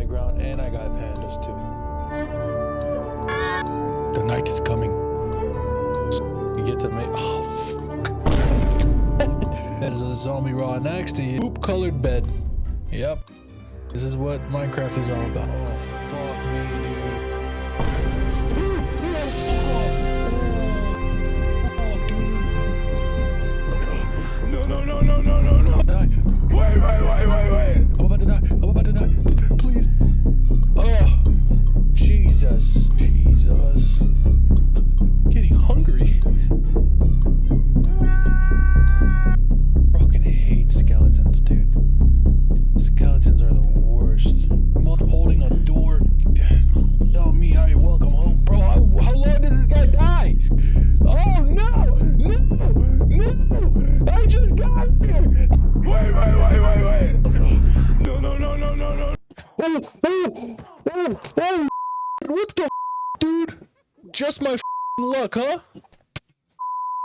ground, and I got pandas too. The night is coming. You get to make. Oh, fuck. There's a zombie right next to you. Poop colored bed. Yep. This is what Minecraft is all about. Oh, fuck me, dude. No. Die. Wait. I'm about to die. Please. Oh. Jesus. I'm getting hungry. Fucking hate skeletons, dude. Skeletons are the worst. I'm not holding a door. Tell me how you welcome home. Bro, how long did this guy die? Oh, no! I just got here! Wait! No. Oh! What the dude? Just my luck, huh?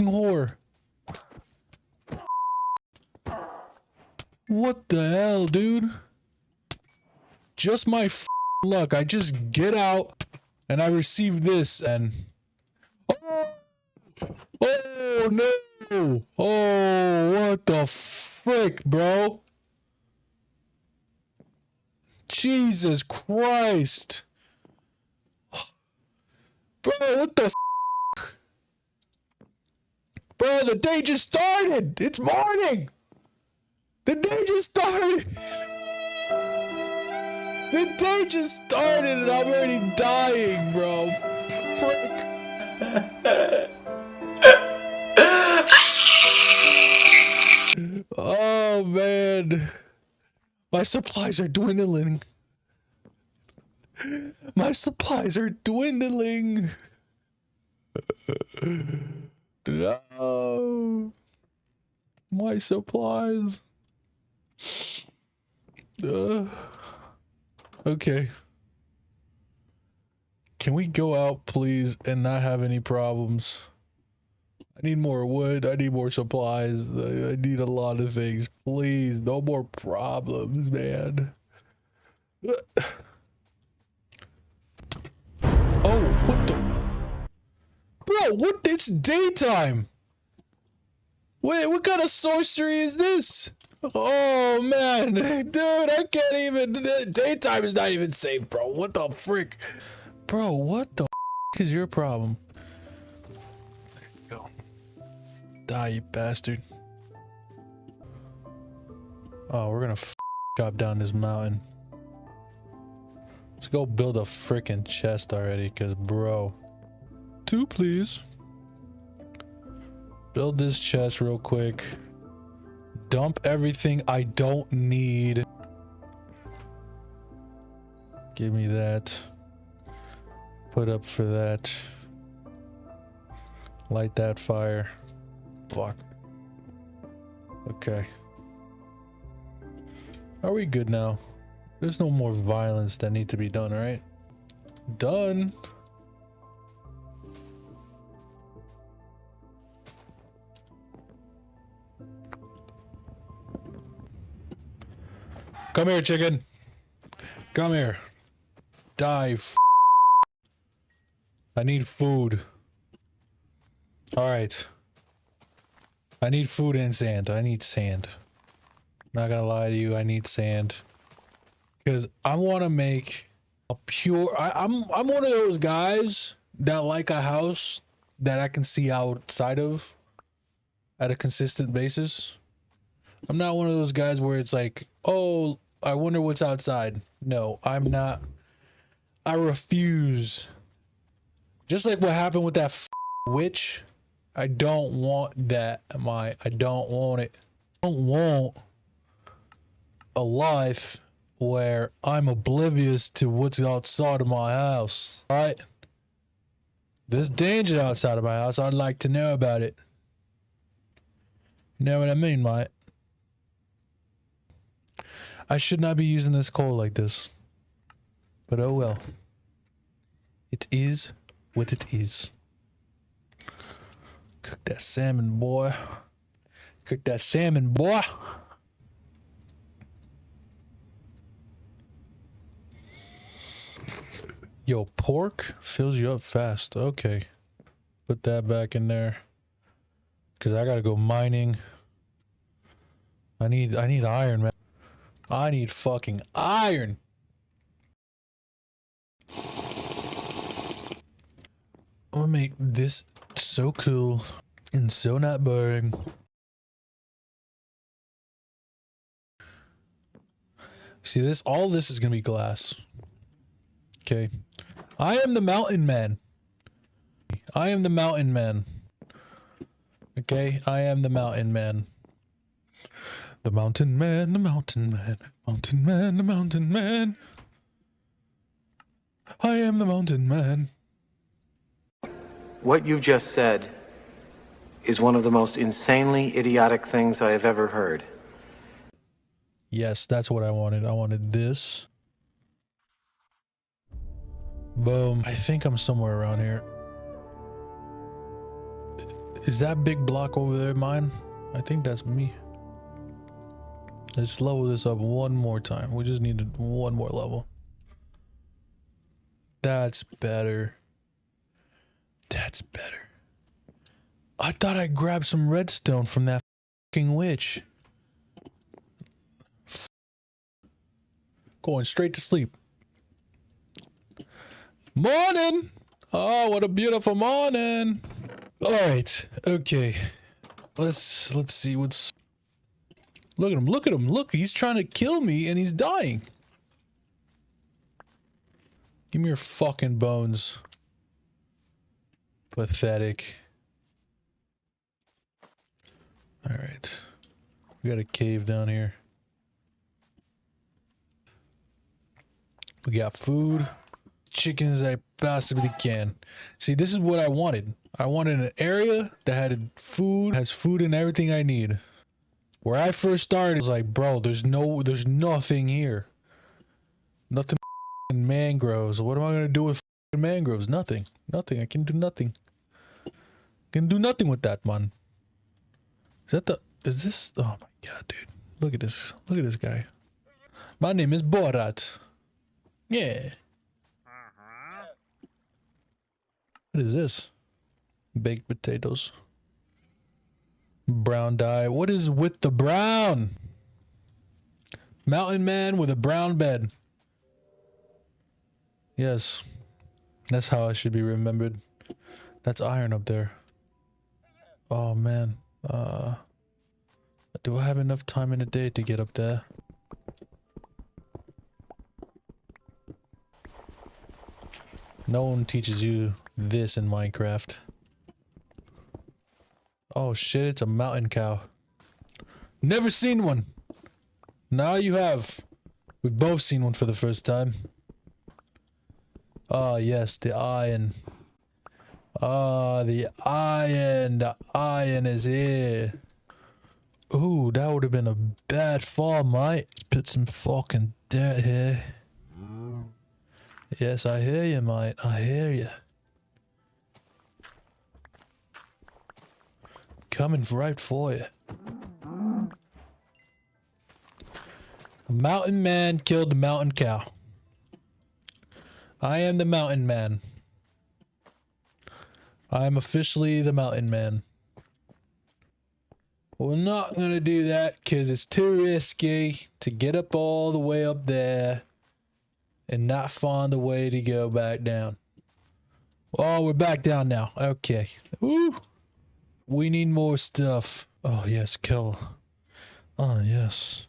Whore. What the hell, dude? Just my luck. I just get out and I receive this and... Oh no! Oh, what the frick, bro? Jesus Christ! Bro, what the Bro, the day just started! It's morning! The day just started! The day just started and I'm already dying, bro. Frick. Oh, man. My supplies are dwindling. No. My supplies. Okay. Can we go out, please, and not have any problems? I need more wood. I need more supplies. I need a lot of things. Please, no more problems, man. Oh, what the? Bro, what? It's daytime. Wait, what kind of sorcery is this? Oh, man. Dude, I can't even. Daytime is not even safe, bro. What the frick? Bro, what the is your problem? There you go. Die, you bastard. Oh, we're gonna chop down this mountain. Let's go build a freaking chest already, cause bro. 2, please. Build this chest real quick. Dump everything I don't need. Give me that. Put up for that. Light that fire. Fuck. Okay. Are we good now? There's no more violence that need to be done, right? Done. Come here, chicken. Come here. Die. I need food. Alright. I need food and sand. I need sand. Not gonna lie to you, I need sand. Because I want to make a pure... I'm one of those guys that like a house that I can see outside of at a consistent basis. I'm not one of those guys where it's like, oh, I wonder what's outside. No, I'm not. I refuse. Just like what happened with that witch. I don't want that. I don't want it. I don't want a life where I'm oblivious to what's outside of my house. Right? There's danger outside of my house. I'd like to know about it. You know what I mean, mate? I should not be using this coal like this. But oh well. It is what it is. Cook that salmon, boy. Cook that salmon, boy. Yo, pork fills you up fast. Okay. Put that back in there. Cause I gotta go mining. I need iron, man. I need fucking iron. I'm gonna make this so cool and so not boring. See this? All this is gonna be glass. Okay. I am the mountain man. I am the mountain man. Okay, I am the mountain man. The mountain man, the mountain man, mountain man, the mountain man. I am the mountain man. What you just said is one of the most insanely idiotic things I have ever heard. Yes, that's what I wanted. I wanted this. Boom. I think I'm somewhere around here. Is that big block over there mine? I think that's me. Let's level this up one more time. We just needed one more level. That's better. That's better. I thought I grabbed some redstone from that fucking witch. Going straight to sleep. Morning! Oh, what a beautiful morning! Alright, okay. Let's see what's... Look at him, look at him, look! He's trying to kill me and he's dying! Give me your fucking bones. Pathetic. Alright. We got a cave down here. We got food. Chicken as I possibly can. See, this is what I wanted. I wanted an area that had food, has food and everything I need. Where I first started, I was like, bro, there's nothing here. Nothing mangroves. What am I gonna do with mangroves? Nothing. Nothing. I can do nothing. Can do nothing with that, man. Is this, oh my god, dude. Look at this. Look at this guy. My name is Borat. Yeah. What is this? Baked potatoes. Brown dye. What is with the brown? Mountain man with a brown bed. Yes. That's how I should be remembered. That's iron up there. Oh man. Do I have enough time in a day to get up there? No one teaches you this in Minecraft. Oh shit, it's a mountain cow. Never seen one! Now you have. We've both seen one for the first time. Ah yes, the iron. Ah, the iron. The iron is here. Ooh, that would have been a bad fall, mate. Put some fucking dirt here. Yes, I hear you, mate. I hear you. Coming right for you. A mountain man killed the mountain cow. I am the mountain man. I am officially the mountain man. We're not gonna do that because it's too risky to get up all the way up there and not find a way to go back down. Oh, we're back down now. Okay. Woo! We need more stuff. Oh, yes, kill. Oh, yes.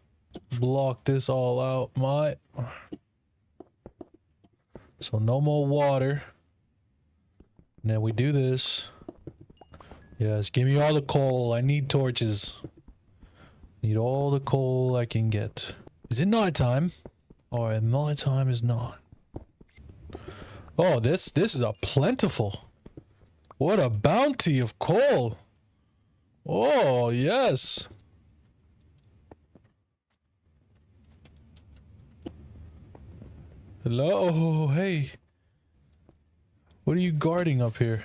Block this all out, mate. So no more water. And then we do this. Yes, give me all the coal. I need torches. Need all the coal I can get. Is it nighttime? Or nighttime is not. Oh, this is a plentiful. What a bounty of coal. Oh, yes. Hello? Oh, hey. What are you guarding up here?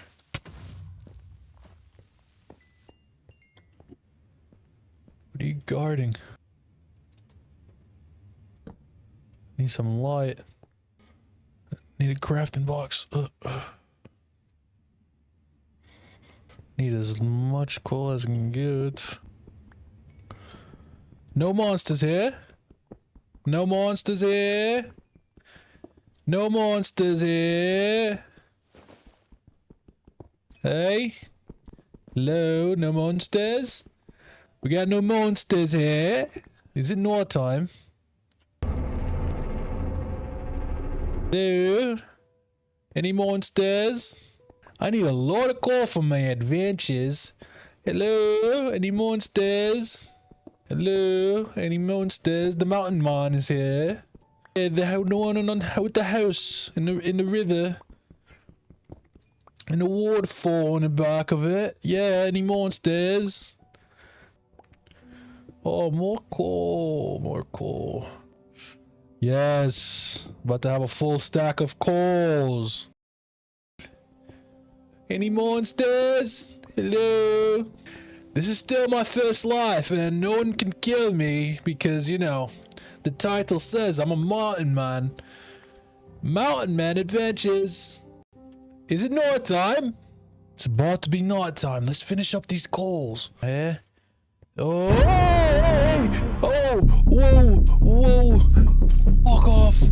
What are you guarding? Need some light. Need a crafting box. Need as much coal as I can get. No monsters here. No monsters here. No monsters here. Hey. Hello, no monsters? We got no monsters here. Is it night time? Hello? Any monsters? I need a lot of coal for my adventures. Hello? Any monsters? Hello? Any monsters? The mountain man is here. Yeah, the one with the house in the river. And the waterfall in the back of it. Yeah, any monsters? Oh, more coal. More coal. Yes. About to have a full stack of coals. Any monsters? Hello? This is still my first life and no one can kill me because, you know, the title says I'm a mountain man. Mountain man adventures. Is it night time? It's about to be night time. Let's finish up these coals. Eh? Oh, hey, oh, whoa, whoa. Fuck off.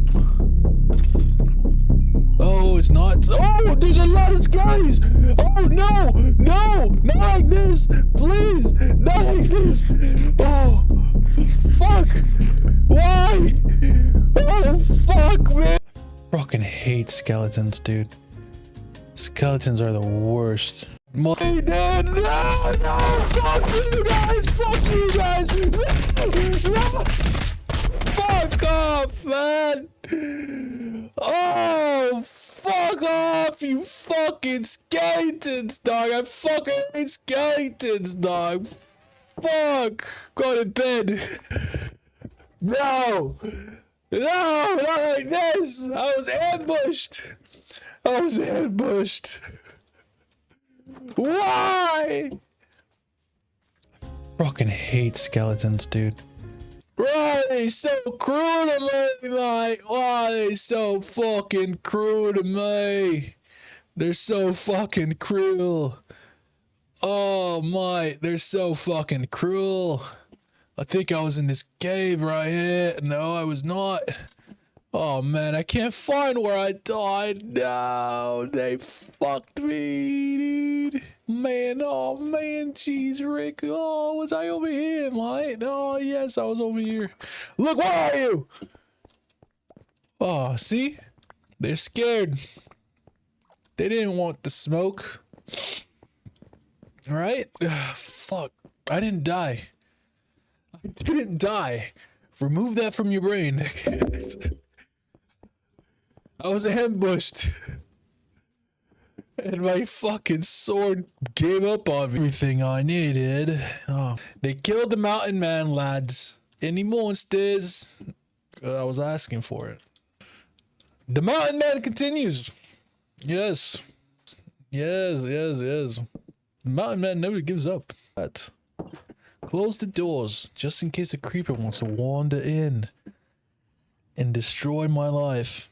Oh, it's not. Oh, there's a lot of skies. Oh, no, no, not like this. Please, not like this. Oh, fuck. Why? Oh, fuck, man. I fucking hate skeletons, dude. Skeletons are the worst. No, fuck you guys, fuck you guys. No. Fuck off, man. Oh, fuck off, you fucking skeletons, dog. I fucking hate skeletons, dog. Fuck. Go to bed. No. No, not like this. I was ambushed. I was ambushed. Why? I fucking hate skeletons, dude. Why are they so cruel to me, mate? Why are they so fucking cruel to me? They're so fucking cruel. Oh, mate, they're so fucking cruel. I think I was in this cave right here. No, I was not. Oh man, I can't find where I died. No, they fucked me, dude. Man, oh man, jeez, Rick. Oh, was I over here, mate? Oh, yes, I was over here. Look, where are you? Oh, see? They're scared. They didn't want the smoke. Right? Fuck. I didn't die. I didn't die. Remove that from your brain. I was ambushed. And my fucking sword gave up on me. Everything I needed. Oh. They killed the mountain man, lads. Any monsters? I was asking for it. The mountain man continues. Yes. Yes, yes, yes. The mountain man never gives up. Close the doors, just in case a creeper wants to wander in and destroy my life.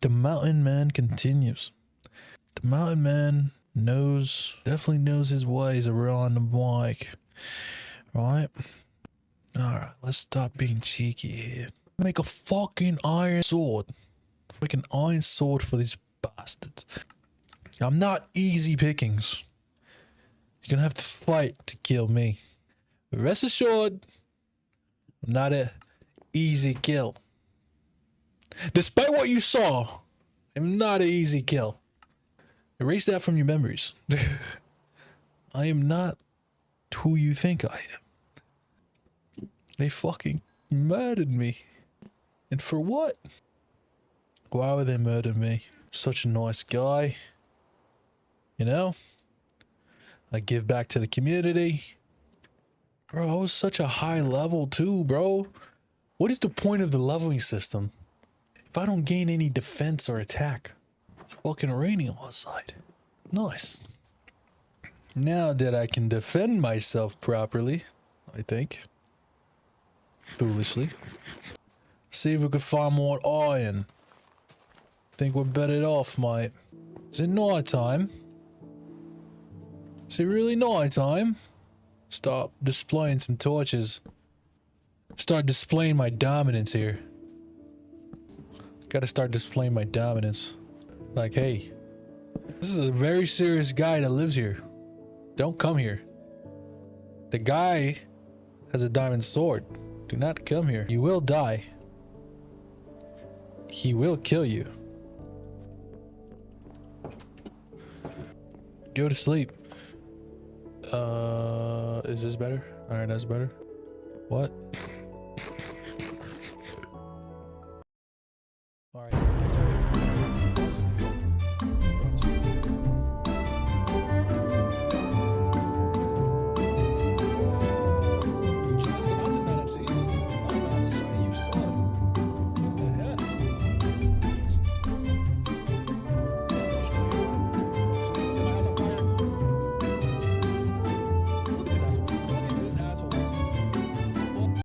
The mountain man continues. The mountain man definitely knows his ways around the mic. Right? Alright, let's stop being cheeky here. Make a fucking iron sword. Freaking iron sword for these bastards. I'm not easy pickings. You're gonna have to fight to kill me. But rest assured, I'm not a easy kill. Despite what you saw, I'm not an easy kill. Erase that from your memories. I am not who you think I am. They fucking murdered me. And for what? Why would they murder me? Such a nice guy. You know? I give back to the community. Bro, I was such a high level too, bro. What is the point of the leveling system if I don't gain any defense or attack? It's fucking raining outside. Nice. Now that I can defend myself properly, I think. Foolishly. See if we can find more iron. think we're better off, mate. Is it night time? Is it really night time? Stop displaying some torches. Start displaying my dominance here. Gotta start displaying my dominance. Like, hey, this is a very serious guy that lives here. Don't come here. The guy has a diamond sword. Do not come here. You will die. He will kill you. Go to sleep. Is this better? Alright, that's better. What? Alright.